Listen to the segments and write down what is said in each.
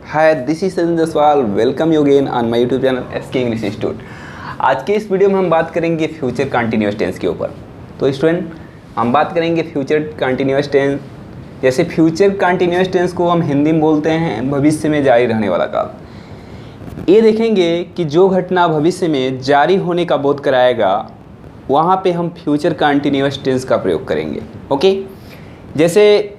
Hi, this is Sachin Jaswal. Welcome you again on my YouTube channel SK English institute. आज के इस video में हम बात करेंगे फ्यूचर कंटिन्यूअस टेंस के ऊपर। तो स्टूडेंट, हम बात करेंगे फ्यूचर कंटिन्यूअस टेंस। जैसे फ्यूचर कंटिन्यूअस टेंस को हम हिंदी में बोलते हैं भविष्य में जारी रहने वाला काल। ये देखेंगे कि जो घटना भविष्य में जारी होने का बोध कराएगा वहाँ पे हम फ्यूचर कंटिन्यूअस टेंस का प्रयोग करेंगे। ओके, जैसे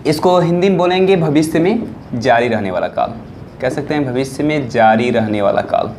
इसको हिंदी में बोलेंगे भविष्य में जारी रहने वाला काल। कह सकते हैं भविष्य में जारी रहने वाला काल।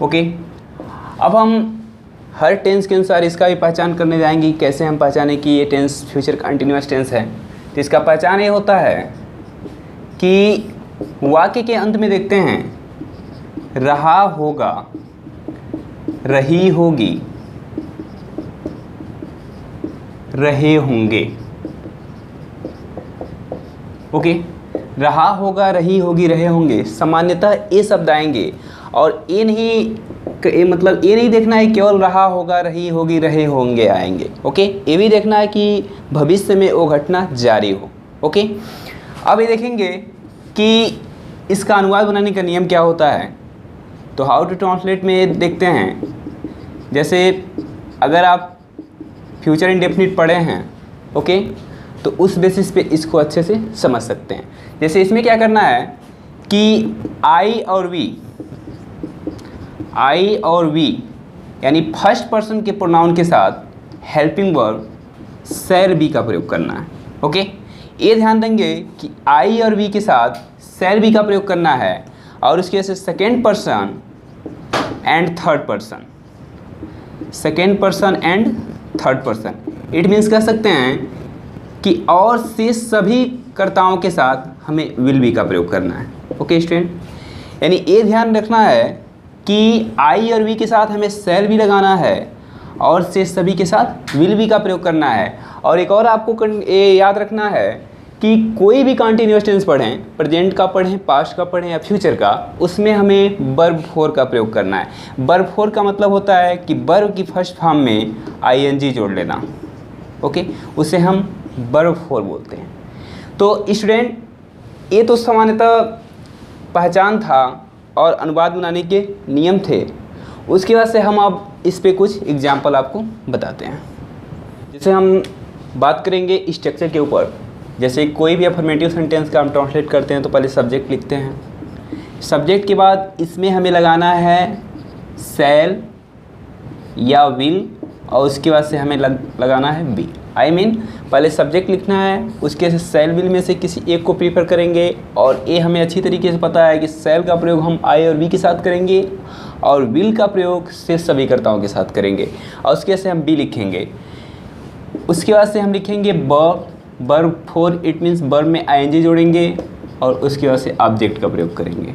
ओके, अब हम हर टेंस के अनुसार इसका भी पहचान करने जाएंगे। कैसे हम पहचानें कि ये टेंस फ्यूचर कंटिन्यूअस टेंस है। तो इसका पहचान ये होता है कि वाक्य के अंत में देखते हैं रहा होगा, रही होगी, रहे होंगे। ओके, रहा होगा, रही होगी, रहे होंगे, सामान्यतः ये शब्द आएंगे। और ये नहीं देखना है केवल रहा होगा, रही होगी, रहे होंगे आएंगे। ओके, ये भी देखना है कि भविष्य में वो घटना जारी हो। ओके, अब ये देखेंगे कि इसका अनुवाद बनाने का नियम क्या होता है। तो हाउ टू ट्रांसलेट में देखते हैं। जैसे अगर आप फ्यूचर इंडेफिनिट पढ़े हैं, ओके, तो उस बेसिस पे इसको अच्छे से समझ सकते हैं। जैसे इसमें क्या करना है कि आई और वी यानी फर्स्ट पर्सन के प्रोनाउन के साथ हेल्पिंग वर्ब शैल बी का प्रयोग करना है। ओके, ये ध्यान देंगे कि आई और वी के साथ शैल बी का प्रयोग करना है और उसकी वजह से second person and third person, second person and third person. It means कह सकते हैं कि और से सभी कर्ताओं के साथ हमें विल बी का प्रयोग करना है। ओके स्टूडेंट, यानी ये ध्यान रखना है कि आई और वी के साथ हमें शैल बी लगाना है और से सभी के साथ विल बी का प्रयोग करना है। और एक और आपको ये याद रखना है कि कोई भी कंटिन्यूअस टेंस पढ़ें, प्रेजेंट का पढ़ें, पास्ट का पढ़ें या फ्यूचर का, उसमें हमें वर्ब फोर का प्रयोग करना है। वर्ब फोर का मतलब होता है कि वर्ब की फर्स्ट फॉर्म में आईएनजी जोड़ लेना। ओके, उसे हम वर्ब फोर बोलते हैं। तो स्टूडेंट, ये तो सामान्यतः पहचान था और अनुवाद बनाने के नियम थे। उसके बाद से हम अब इस पे कुछ एग्जाम्पल आपको बताते हैं। जैसे हम बात करेंगे स्ट्रक्चर के ऊपर। जैसे कोई भी अफर्मेटिव सेंटेंस का हम ट्रांसलेट करते हैं तो पहले सब्जेक्ट लिखते हैं। सब्जेक्ट के बाद इसमें हमें लगाना है शैल या विल और उसके बाद से हमें लगाना है बी। पहले सब्जेक्ट लिखना है, उसके से शैल विल में से किसी एक को प्रीफर करेंगे। और ये हमें अच्छी तरीके से पता है कि शैल का प्रयोग हम आई और बी के साथ करेंगे और विल का प्रयोग से सभी कर्ताओं के साथ करेंगे। और उसके से हम बी लिखेंगे। उसके बाद से हम लिखेंगे verb four. It means verb में आईएनजी जोड़ेंगे और उसके बाद से ऑब्जेक्ट का प्रयोग करेंगे।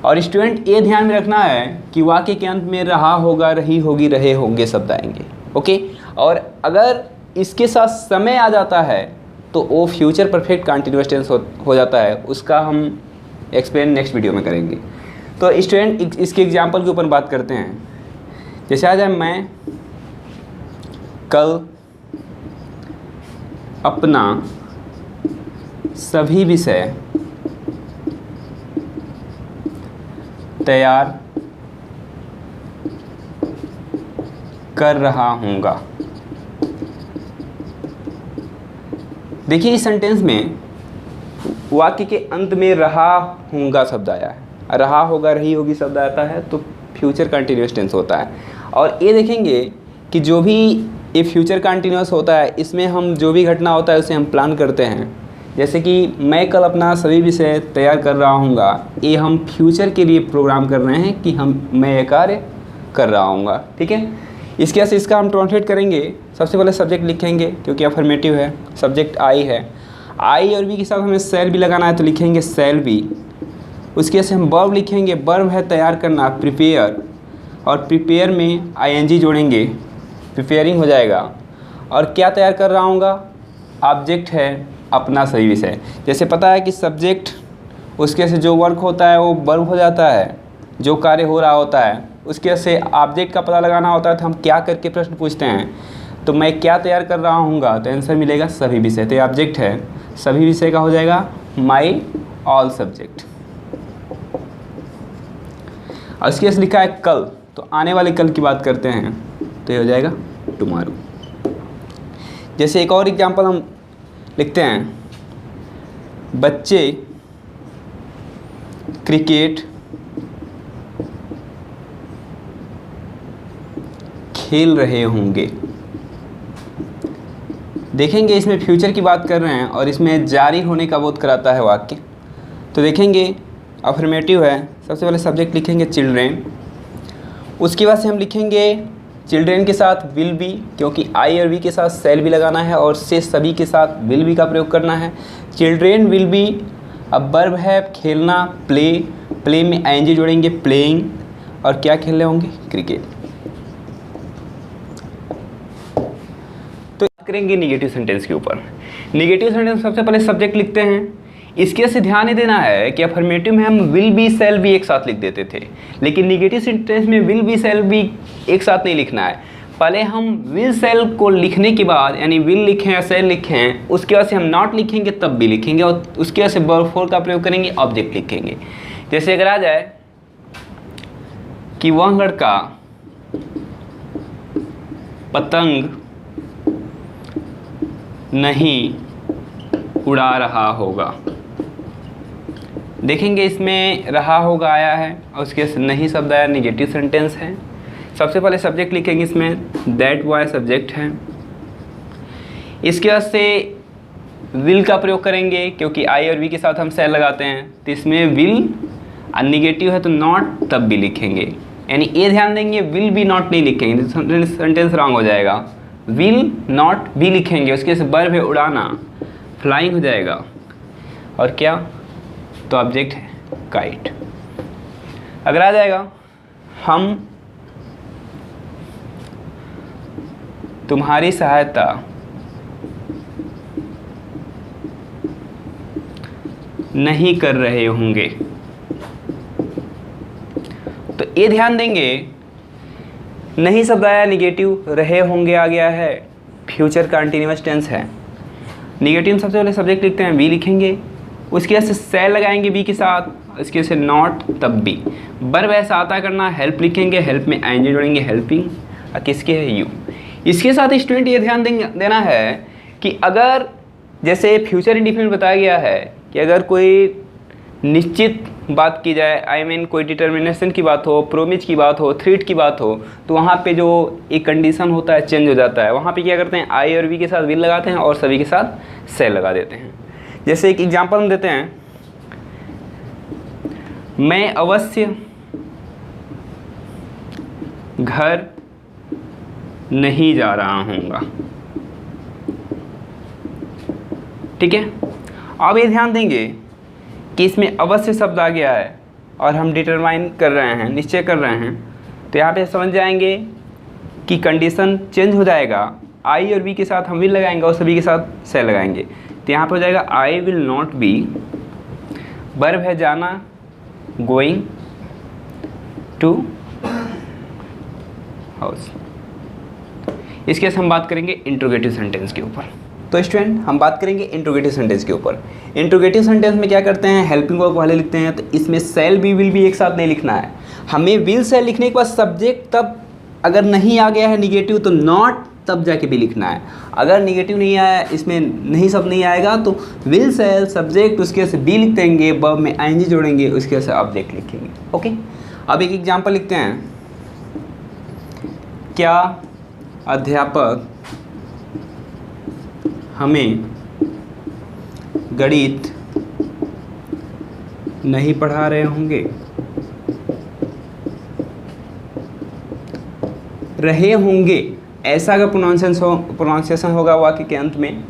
और स्टूडेंट, ये ध्यान में रखना है कि वाक्य के अंत में रहा होगा, रही होगी, रहे होंगे शब्द आएंगे। ओके, और अगर इसके साथ समय आ जाता है तो वो फ्यूचर परफेक्ट कंटिन्यूअस टेंस हो जाता है। उसका हम एक्सप्लेन नेक्स्ट वीडियो में करेंगे। तो स्टूडेंट, इसके एग्जाम्पल के ऊपर बात करते हैं। जैसे आ जाए, मैं कल अपना सभी विषय तैयार कर रहा हूँगा। देखिए, इस सेंटेंस में वाक्य के अंत में रहा हूँगा शब्द आया है। रहा होगा, रही होगी शब्द आता है तो फ्यूचर कंटिन्यूअस टेंस होता है। और ये देखेंगे कि जो भी ये फ्यूचर कंटिन्यूअस होता है, इसमें हम जो भी घटना होता है उसे हम प्लान करते हैं। जैसे कि मैं कल अपना सभी विषय तैयार कर रहा हूँगा, ये हम फ्यूचर के लिए प्रोग्राम कर रहे हैं कि मैं ये कार्य कर रहा हूँगा। ठीक है, इसके बाद इसका हम ट्रांसलेट करेंगे। सबसे पहले सब्जेक्ट लिखेंगे क्योंकि अफर्मेटिव है, सब्जेक्ट आई है। आई और बी के साथ हमें शैल बी लगाना है तो लिखेंगे शैल बी। उसके बाद से हम वर्ब लिखेंगे। वर्ब है तैयार करना, प्रिपेयर, और प्रिपेयर में आईएनजी जोड़ेंगे, प्रिपेयरिंग हो जाएगा। और क्या तैयार कर रहा हूँगा, ऑब्जेक्ट है अपना सही विषय। जैसे पता है कि सब्जेक्ट, उसके से जो वर्क होता है वो वर्ब हो जाता है, जो कार्य हो रहा होता है। उसके से ऑब्जेक्ट का पता लगाना होता है तो हम क्या करके प्रश्न पूछते हैं, तो मैं क्या तैयार कर रहा हूँगा, तो आंसर मिलेगा सभी विषय। तो ये ऑब्जेक्ट है, सभी विषय का हो जाएगा माई ऑल सब्जेक्ट। और इसके पास लिखा है कल, तो आने वाले कल की बात करते हैं, तो ये हो जाएगा टुमारो। जैसे एक और एग्जांपल हम लिखते हैं, बच्चे क्रिकेट खेल रहे होंगे। देखेंगे इसमें फ्यूचर की बात कर रहे हैं और इसमें जारी होने का बोध कराता है वाक्य। तो देखेंगे अफर्मेटिव है, सबसे पहले सब्जेक्ट लिखेंगे चिल्ड्रेन, उसके बाद से हम लिखेंगे चिल्ड्रेन के साथ विल बी, क्योंकि आई और वी के साथ सेल भी लगाना है और से सभी के साथ विल बी का प्रयोग करना है। चिल्ड्रेन विल बी, अब वर्ब है खेलना प्ले, प्ले में आईएनजी जोड़ेंगे प्लेइंग, और क्या खेल रहे होंगे, क्रिकेट। तो करेंगे निगेटिव सेंटेंस के ऊपर। निगेटिव सेंटेंस सबसे पहले सब्जेक्ट लिखते हैं। इसके से ध्यान ही देना है कि अफर्मेटिव में हम विल बी सेल बी एक साथ लिख देते थे, लेकिन निगेटिव सेंटेंस में विल बी सेल बी एक साथ नहीं लिखना है। पहले हम विल सेल को लिखने के बाद, यानी विल लिखें या सेल लिखें, उसके बाद से हम नॉट लिखेंगे तब भी लिखेंगे, और उसके बाद से वर्ब फोर का प्रयोग करेंगे, ऑब्जेक्ट लिखेंगे। जैसे अगर आ जाए कि वह लड़का पतंग नहीं उड़ा रहा होगा। देखेंगे इसमें रहा होगा आया है और उसके नहीं शब्द आया, निगेटिव सेंटेंस है। सबसे पहले सब्जेक्ट लिखेंगे, इसमें दैट बॉय सब्जेक्ट है। इसके बाद से विल का प्रयोग करेंगे, क्योंकि आई और वी के साथ हम सेल लगाते हैं, तो इसमें विल और निगेटिव है तो नॉट तब भी लिखेंगे। यानी ये ध्यान देंगे विल बी नॉट नहीं लिखेंगे, सेंटेंस रॉन्ग हो जाएगा। विल नॉट बी लिखेंगे, उसके से वर्ब है उड़ाना, फ्लाइंग हो जाएगा, और क्या, तो ऑब्जेक्ट है काइट। अगर आ जाएगा हम तुम्हारी सहायता नहीं कर रहे होंगे, तो ये ध्यान देंगे नहीं शब्द आया निगेटिव, रहे होंगे आ गया है, फ्यूचर कंटीन्यूअस टेंस है। निगेटिव सबसे पहले सब्जेक्ट लिखते हैं, वी लिखेंगे, उसके बाद से सेल लगाएंगे बी के साथ, इसके से नॉट तब भी। वर्ब ऐसा आता करना, हेल्प लिखेंगे, हेल्प में आईएनजी जोड़ेंगे, हेल्पिंग, और किसके है, यू। इसके साथ स्टूडेंट ये ध्यान देना है कि अगर जैसे फ्यूचर इंडिफिनिट बताया गया है कि अगर कोई निश्चित बात की जाए, आई मीन कोई डिटर्मिनेशन की बात हो, प्रोमिस की बात हो, थ्रेट की बात हो, तो वहाँ पे जो एक कंडीशन होता है चेंज हो जाता है। वहाँ पे क्या करते हैं, आई और वी के साथ विल लगाते हैं और सभी के साथ सेल लगा देते हैं। जैसे एक एग्जांपल हम देते हैं, मैं अवश्य घर नहीं जा रहा हूँगा। ठीक है, अब ये ध्यान देंगे कि इसमें अवश्य शब्द आ गया है और हम डिटरमाइन कर रहे हैं, निश्चय कर रहे हैं, तो यहाँ पे समझ जाएंगे कि कंडीशन चेंज हो जाएगा। आई और वी के साथ हम विल लगाएंगे और सभी के साथ सेल लगाएंगे, तो यहाँ पे हो जाएगा I will not be, verb है जाना, गोइंग टू हाउस। इसके साथ हम बात करेंगे इंट्रोगेटिव सेंटेंस के ऊपर। तो स्टूडेंट हम बात करेंगे इंट्रोगेटिव सेंटेंस के ऊपर। इंट्रोगेटिव सेंटेंस में क्या करते हैं, हेल्पिंग वर्ब पहले लिखते हैं, तो इसमें सेल बी विल भी एक साथ नहीं लिखना है। हमें विल सेल लिखने के बाद सब्जेक्ट तब अगर नहीं आ गया है निगेटिव तो नॉट तब जाके भी लिखना है। अगर निगेटिव नहीं आया, इसमें नहीं सब नहीं आएगा, तो विल सेल सब्जेक्ट, उसके से बी लिख देंगे, वर्ब में आईएनजी जोड़ेंगे, उसके से ऑब्जेक्ट लिखेंगे। ओके, अब एक एग्जांपल लिखते हैं, क्या अध्यापक हमें गणित नहीं पढ़ा रहे होंगे। रहे होंगे ऐसा अगर प्रोनाउंसिएशन होगा वाक्य के अंत में,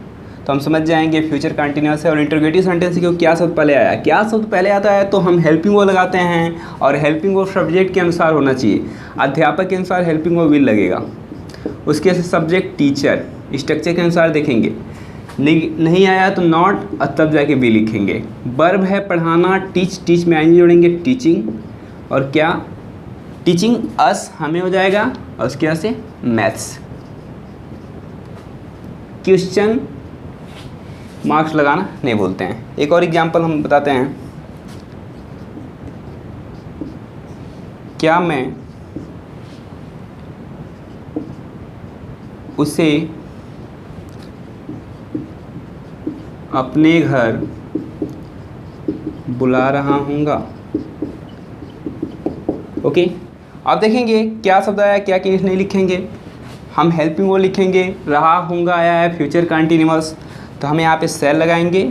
तो हम समझ जाएंगे फ्यूचर कंटिन्यूअस है। और इंट्रोगेटिव सेंटेंस के क्या शब्द पहले आया, क्या शब्द पहले आता है, तो हम हेल्पिंग वर्ब लगाते हैं, और हेल्पिंग वर्ब सब्जेक्ट के अनुसार होना चाहिए। अध्यापक के अनुसार हेल्पिंग वर्ब विल लगेगा, उसके सब्जेक्ट टीचर, स्ट्रक्चर के अनुसार देखेंगे। नहीं आया तो नॉट, तब जाके भी लिखेंगे। वर्ब है पढ़ाना, टीच, टीच में आएंगे जोड़ेंगे, टीचिंग, और क्या, टीचिंग अस हमें हो जाएगा, और उसके यहाँ से मैथ्स। क्वेश्चन मार्क्स लगाना नहीं भूलते हैं। एक और एग्जांपल हम बताते हैं, क्या मैं उसे अपने घर बुला रहा हूँगा। ओके, आप देखेंगे क्या शब्द आया, क्या केस नहीं लिखेंगे, हम हेल्पिंग वर्ब लिखेंगे, रहा हूँगा आया है फ्यूचर कंटिन्यूअस, तो हम यहाँ पे सेल लगाएंगे,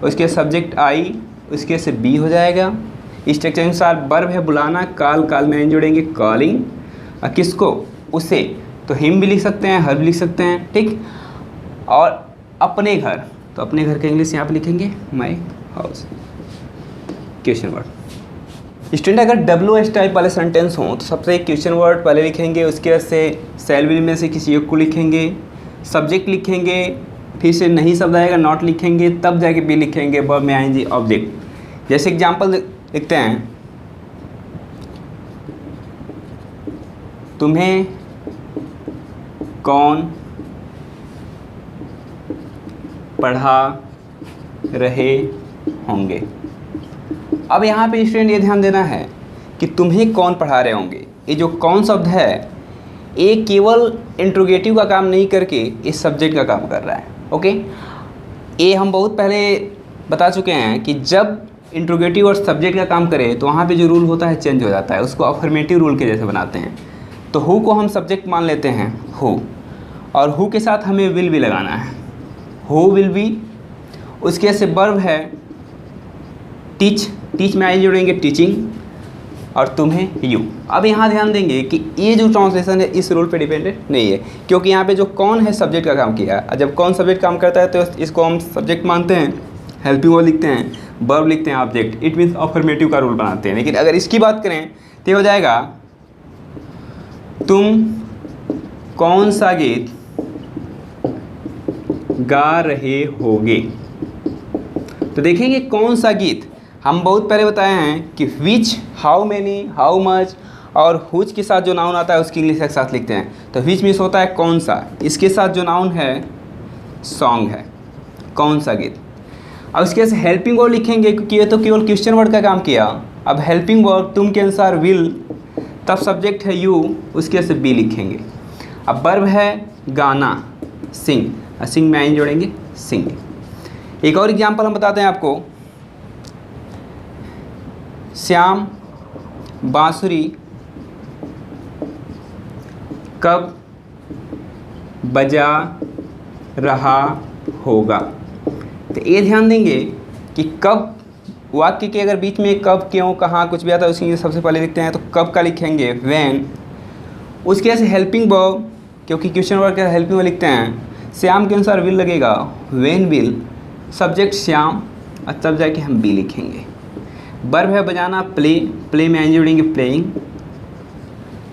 उसके सब्जेक्ट आई, उसके से बी हो जाएगा। स्ट्रक्चर अनुसार वर्ब है बुलाना, काल में जोड़ेंगे कॉलिंग, किसको, उसे, तो हिम भी लिख सकते हैं, हर भी लिख सकते हैं, ठीक। और अपने घर, तो अपने घर का इंग्लिश यहाँ पे लिखेंगे my house, question word. Student अगर WH टाइप वाले सेंटेंस हों तो सबसे क्वेश्चन वर्ड पहले लिखेंगे, उसके बाद से सेल विल में से किसी एक को लिखेंगे, सब्जेक्ट लिखेंगे, फिर से नहीं शब्द आएगा नॉट लिखेंगे, तब जाके बी लिखेंगे, वर्ब में आएंगे ऑब्जेक्ट। जैसे एग्जांपल लिखते हैं, तुम्हें कौन पढ़ा रहे होंगे। अब यहाँ पे स्टूडेंट ये ध्यान देना है कि तुम्हें कौन पढ़ा रहे होंगे, ये जो कौन शब्द है ये केवल इंट्रोगेटिव का काम नहीं करके इस सब्जेक्ट का काम कर रहा है। ओके, ये हम बहुत पहले बता चुके हैं कि जब इंट्रोगेटिव और सब्जेक्ट का काम करे तो वहाँ पे जो रूल होता है चेंज हो जाता है, उसको अफर्मेटिव रूल के जैसे बनाते हैं। तो हु को हम सब्जेक्ट मान लेते हैं हु, और हु के साथ हमें विल भी लगाना है, हु विल बी। उसके से वर्ब है टीच, टीच में आई जोड़ेंगे टीचिंग, और तुम्हें यू। अब यहाँ ध्यान देंगे कि ये जो ट्रांसलेशन है इस रूल पे डिपेंडेंट नहीं है, क्योंकि यहाँ पे जो कौन है सब्जेक्ट का काम किया है। जब कौन सब्जेक्ट काम करता है तो इसको हम सब्जेक्ट मानते हैं, हेल्पिंग वर्ब लिखते हैं, वर्ब लिखते हैं ऑब्जेक्ट, इट मीन्स अफर्मेटिव का रूल बनाते हैं। लेकिन अगर इसकी बात करें तो हो जाएगा तुम कौन सा गीत गा रहे होगे। तो देखेंगे कौन सा गीत, हम बहुत पहले बताए हैं कि विच, हाउ मैनी, हाउ मच, और हुच के साथ जो नाउन आता है उसकी इंग्लिश एक साथ लिखते हैं। तो विच मीन्स होता है कौन सा, इसके साथ जो नाउन है सॉन्ग है, कौन सा गीत। अब इसके से हेल्पिंग वर्ब लिखेंगे क्योंकि ये तो केवल क्वेश्चन वर्ड का काम किया। अब हेल्पिंग वर्ब तुम के अनुसार विल, तब सब्जेक्ट है यू, उसके से बी लिखेंगे। अब वर्ब है गाना सिंग, सिंग में आई जोड़ेंगे सिंग। एक और एग्जांपल हम बताते हैं आपको, श्याम बांसुरी कब बजा रहा होगा। तो ये ध्यान देंगे कि कब, वाक्य के अगर बीच में कब, क्यों, कहाँ कुछ भी आता है उसकी सबसे पहले लिखते हैं, तो कब का लिखेंगे व्हेन। उसके ऐसे हेल्पिंग वर्ब, क्योंकि क्वेश्चन वर्ब का हेल्पिंग वर्ब लिखते हैं, श्याम के अनुसार विल लगेगा, व्हेन विल, सब्जेक्ट श्याम, और तब जाके हम बी लिखेंगे। वर्ब है बजाना प्ले, प्ले में आई जोड़ेंगे प्लेइंग,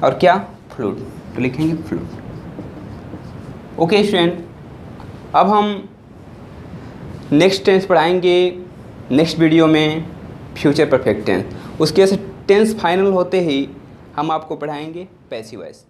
और क्या फ्लूट, तो लिखेंगे फ्लूट। ओके स्टूडेंट, अब हम नेक्स्ट टेंस पढ़ाएंगे नेक्स्ट वीडियो में, फ्यूचर परफेक्ट टेंस। उसके से टेंस फाइनल होते ही हम आपको पढ़ाएंगे पैसिव वॉइस।